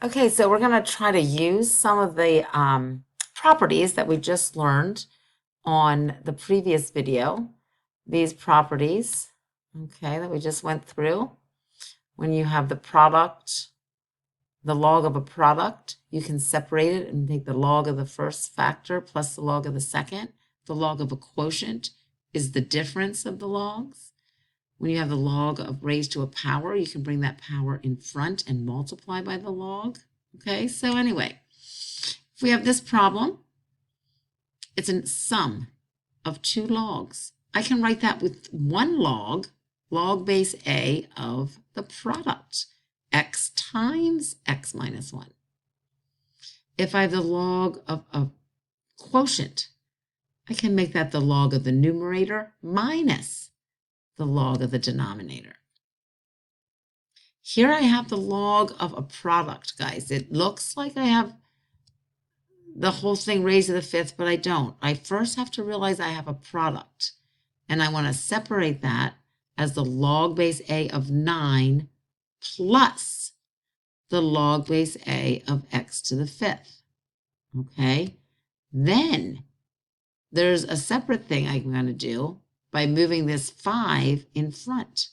Okay, so we're going to try to use some of the properties that we just learned on the previous video. These properties, okay, that we just went through. When you have the product, the log of a product, you can separate it and take the log of the first factor plus the log of the second. The log of a quotient is the difference of the logs. When you have the log of raised to a power, you can bring that power in front and multiply by the log. Okay, so anyway, if we have this problem, it's a sum of two logs. I can write that with one log, log base A of the product, x times x minus 1. If I have the log of a quotient, I can make that the log of the numerator minus the log of the denominator. Here I have the log of a product, guys. It looks like I have the whole thing raised to the fifth, but I don't. I first have to realize I have a product, and I want to separate that as the log base A of 9 plus the log base A of x to the fifth. Okay? Then there's a separate thing I'm going to do by moving this 5 in front.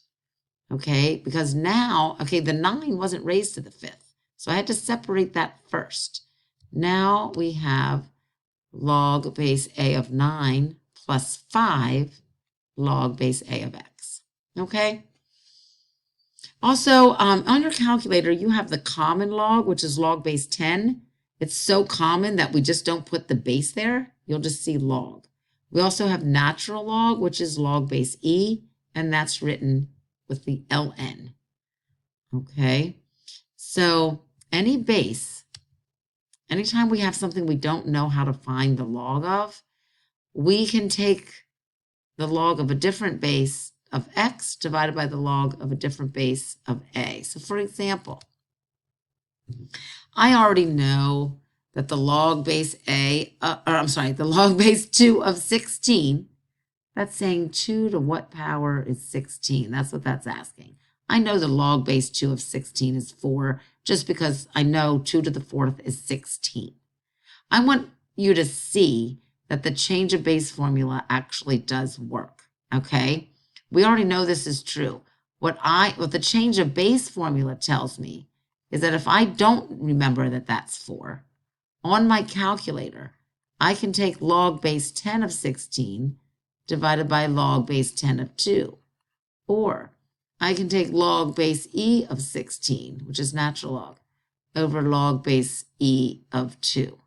Okay, because now, okay, the 9 wasn't raised to the fifth, so I had to separate that first. Now we have log base A of 9 plus 5 log base A of x. Okay? Also, on your calculator, you have the common log, which is log base 10. It's so common that we just don't put the base there. You'll just see log. We also have natural log, which is log base E, and that's written with the ln. Okay, so any base, anytime we have something we don't know how to find the log of, we can take the log of a different base of x divided by the log of a different base of a. So for example, I already know that the log base the log base 2 of 16, that's saying 2 to what power is 16? That's what that's asking. I know the log base 2 of 16 is 4 just because I know 2 to the 4th is 16. I want you to see that the change of base formula actually does work, okay? We already know this is true. What the change of base formula tells me is that if I don't remember that that's 4, on my calculator, I can take log base 10 of 16 divided by log base 10 of 2. Or I can take log base E of 16, which is natural log, over log base E of 2.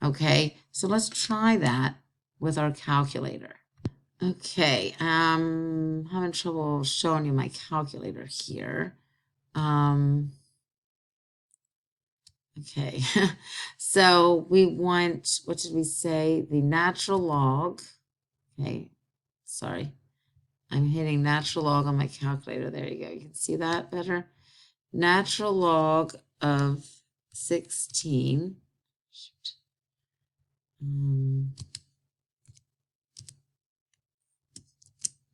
Okay, so let's try that with our calculator. Okay, I'm having trouble showing you my calculator here. Okay, so we want, what did we say? The natural log. Okay, sorry. I'm hitting natural log on my calculator. There you go. You can see that better. Natural log of 16.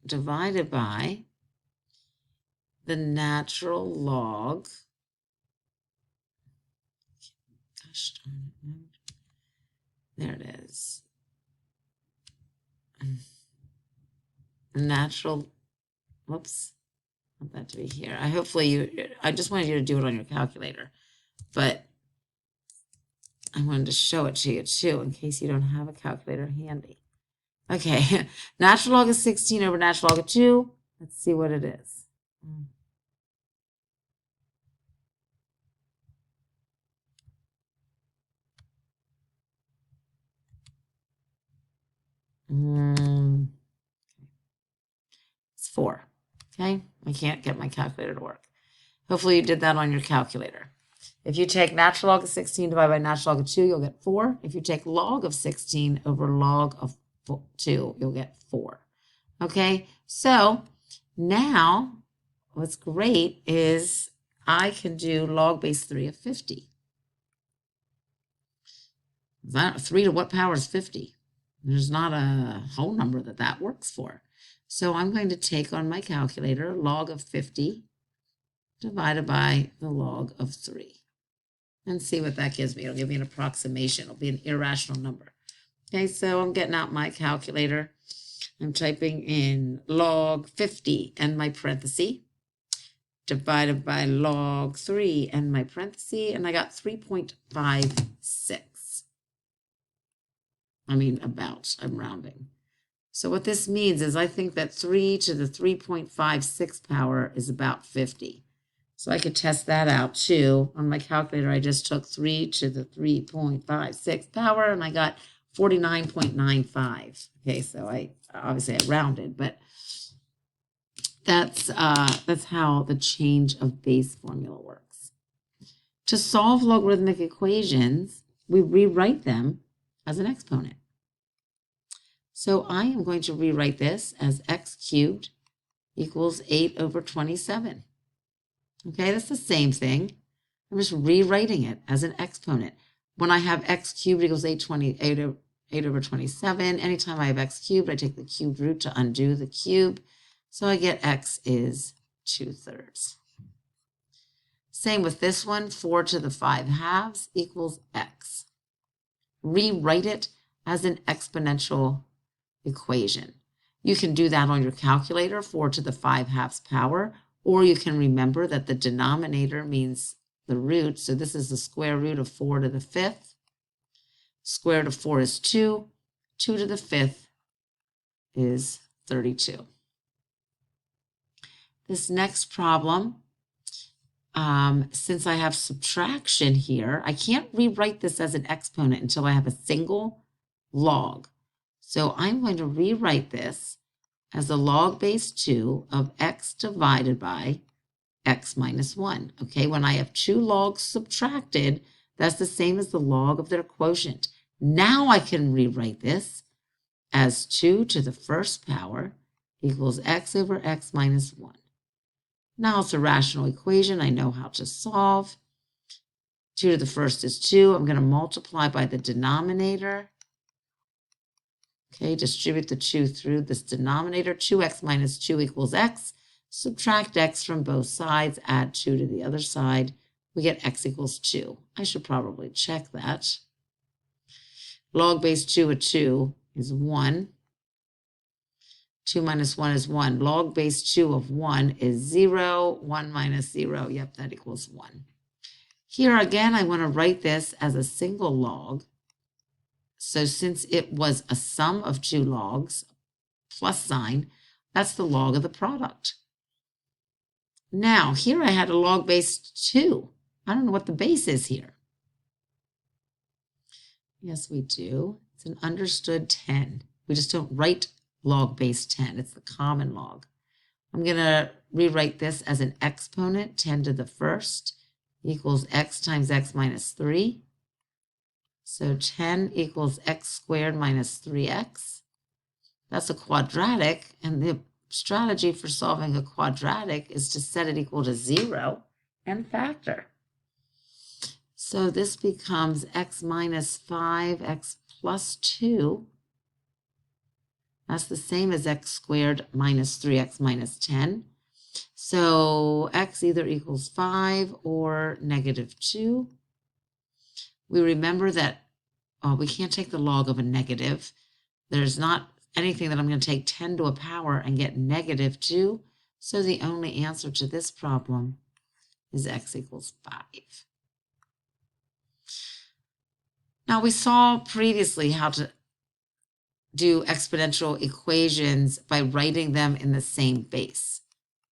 Divided by the natural log. Gosh darn it. There it is. Natural, whoops, I want that to be here. I just wanted you to do it on your calculator, but I wanted to show it to you too in case you don't have a calculator handy. Okay, natural log of 16 over natural log of 2. Let's see what it is. It's 4. Okay, I can't get my calculator to work. Hopefully you did that on your calculator. If you take natural log of 16 divided by natural log of 2, you'll get 4. If you take log of 16 over log of 2, you'll get 4. Okay, so now what's great is I can do log base 3 of 50. 3 to what power is 50? There's not a whole number that works for. So I'm going to take on my calculator log of 50 divided by the log of 3. and see what that gives me. It'll give me an approximation. It'll be an irrational number. Okay, so I'm getting out my calculator. I'm typing in log 50 and my parenthesis divided by log 3 and my parenthesis, and I got 3.56. I mean, I'm rounding. So what this means is I think that 3 to the 3.56 power is about 50. So I could test that out too. On my calculator, I just took 3 to the 3.56 power, and I got 49.95. Okay, so I rounded, but that's how the change of base formula works. To solve logarithmic equations, we rewrite them as an exponent. So I am going to rewrite this as x cubed equals 8 over 27. Okay, that's the same thing. I'm just rewriting it as an exponent. When I have x cubed equals 8 over 27, anytime I have x cubed, I take the cubed root to undo the cube. So I get x is 2/3. Same with this one, 4 to the 5 halves equals x. Rewrite it as an exponential equation. You can do that on your calculator, 4 to the 5 halves power, or you can remember that the denominator means the root. So this is the square root of 4 to the 5th. Square root of 4 is 2. 2 to the 5th is 32. This next problem, since I have subtraction here, I can't rewrite this as an exponent until I have a single log. So I'm going to rewrite this as the log base 2 of x divided by x minus 1. Okay, when I have two logs subtracted, that's the same as the log of their quotient. Now I can rewrite this as 2 to the first power equals x over x minus 1. Now it's a rational equation. I know how to solve. 2 to the first is 2. I'm going to multiply by the denominator. Okay, distribute the 2 through this denominator. 2x minus 2 equals x. Subtract x from both sides. Add 2 to the other side. We get x equals 2. I should probably check that. Log base 2 of 2 is 1. 2 minus 1 is 1. Log base 2 of 1 is 0. 1 minus 0, yep, that equals 1. Here again, I want to write this as a single log. So since it was a sum of two logs, plus sign, that's the log of the product. Now, here I had a log base 2. I don't know what the base is here. Yes, we do. It's an understood 10. We just don't write log base 10. It's the common log. I'm going to rewrite this as an exponent, 10 to the first equals x times x minus 3. So 10 equals x squared minus 3x. That's a quadratic, and the strategy for solving a quadratic is to set it equal to 0 and factor. So this becomes x minus 5, x plus 2. That's the same as x squared minus 3x minus 10. So x either equals 5 or negative 2. We remember that we can't take the log of a negative. There's not anything that I'm going to take 10 to a power and get negative 2. So the only answer to this problem is x equals 5. Now we saw previously how to do exponential equations by writing them in the same base.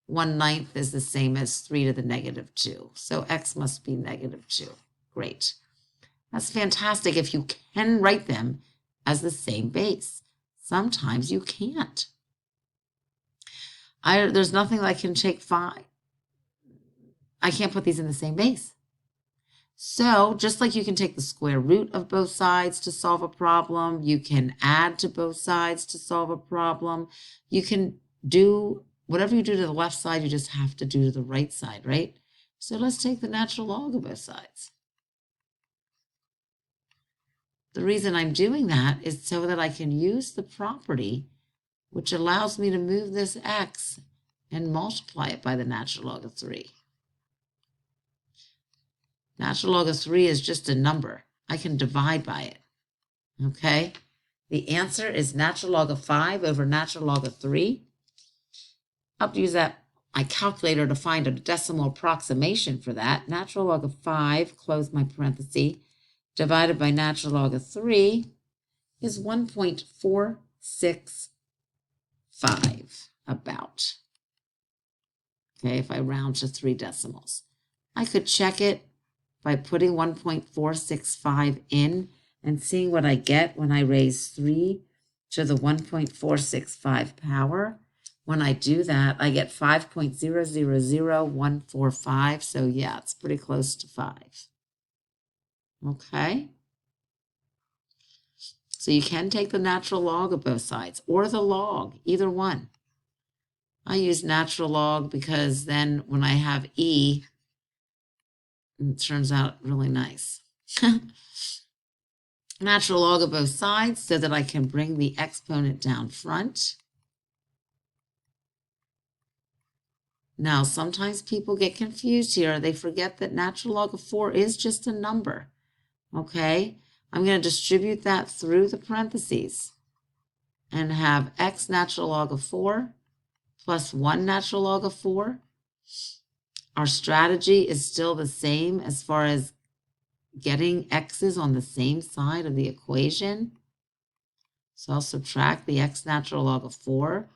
1/9 is the same as 3 to the negative 2. So x must be negative 2. Great. That's fantastic if you can write them as the same base. Sometimes you can't. There's nothing that I can take 5. I can't put these in the same base. So just like you can take the square root of both sides to solve a problem, you can add to both sides to solve a problem. You can do whatever you do to the left side, you just have to do to the right side, right? So let's take the natural log of both sides. The reason I'm doing that is so that I can use the property which allows me to move this x and multiply it by the natural log of 3. Natural log of 3 is just a number. I can divide by it. Okay? The answer is natural log of 5 over natural log of 3. I'll use my calculator to find a decimal approximation for that. Natural log of 5, close my parenthesis, divided by natural log of 3 is 1.465, about. Okay, if I round to 3 decimals. I could check it by putting 1.465 in and seeing what I get when I raise 3 to the 1.465 power. When I do that, I get 5.000145. So yeah, it's pretty close to 5. Okay. So you can take the natural log of both sides or the log, either one. I use natural log because then when I have e, it turns out really nice. Natural log of both sides so that I can bring the exponent down front. Now, sometimes people get confused here. They forget that natural log of 4 is just a number. Okay, I'm going to distribute that through the parentheses and have x natural log of 4 plus 1 natural log of 4. Our strategy is still the same as far as getting x's on the same side of the equation. So I'll subtract the x natural log of 4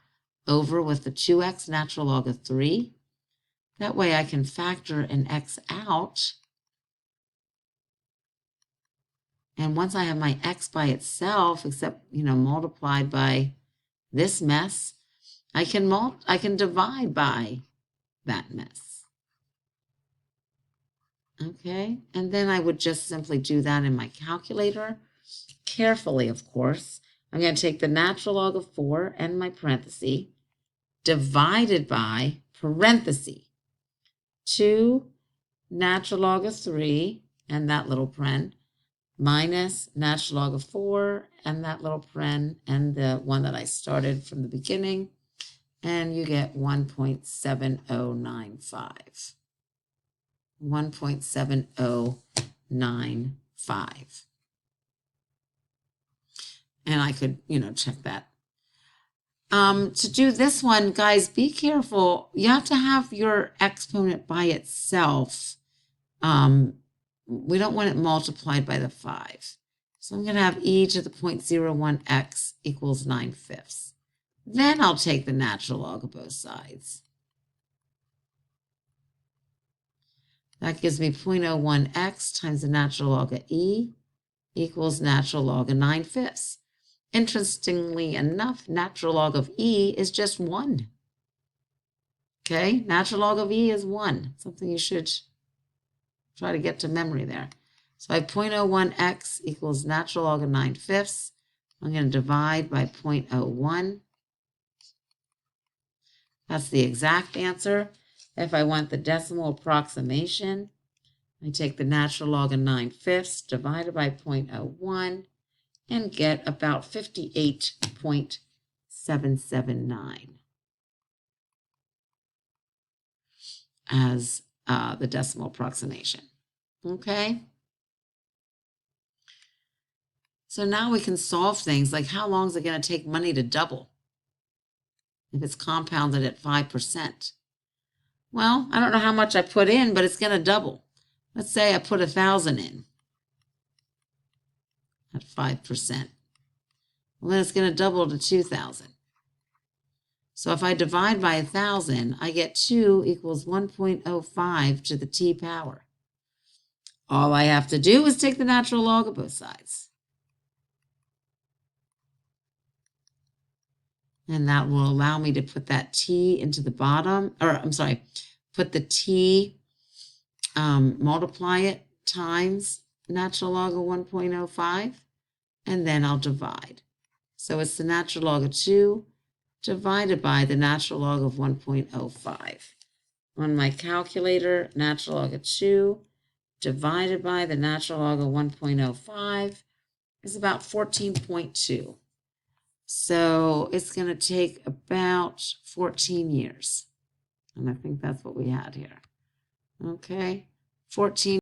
over with the 2x natural log of 3. That way I can factor an x out. And once I have my x by itself, except, multiplied by this mess, I can divide by that mess. Okay, and then I would just simply do that in my calculator. Carefully, of course. I'm going to take the natural log of 4 and my parenthesis, divided by parenthesis 2 natural log of 3 and that little paren, minus natural log of 4 and that little paren and the one that I started from the beginning, and you get 1.7095. 1.7095. And I could, check that. To do this one, guys, be careful. You have to have your exponent by itself. We don't want it multiplied by the 5. So I'm going to have e to the 0.01x equals 9/5. Then I'll take the natural log of both sides. That gives me 0.01x times the natural log of e equals natural log of 9/5. Interestingly enough, natural log of e is just 1. Okay, natural log of e is 1. Something you should try to get to memory there. So I have 0.01x equals natural log of 9/5. I'm going to divide by 0.01. That's the exact answer. If I want the decimal approximation, I take the natural log of 9/5 divided by 0.01 and get about 58.779 as the decimal approximation. Okay? So now we can solve things like how long is it going to take money to double if it's compounded at 5%? Well, I don't know how much I put in, but it's going to double. Let's say I put 1,000 in at 5%. Well, then it's going to double to 2,000. So if I divide by 1,000, I get 2 equals 1.05 to the t power. All I have to do is take the natural log of both sides. And that will allow me to put that t into the bottom, or I'm sorry, put the t, multiply it times natural log of 1.05, and then I'll divide. So it's the natural log of 2 divided by the natural log of 1.05. On my calculator, natural log of 2 divided by the natural log of 1.05 is about 14.2. So it's going to take about 14 years. And I think that's what we had here. Okay, 14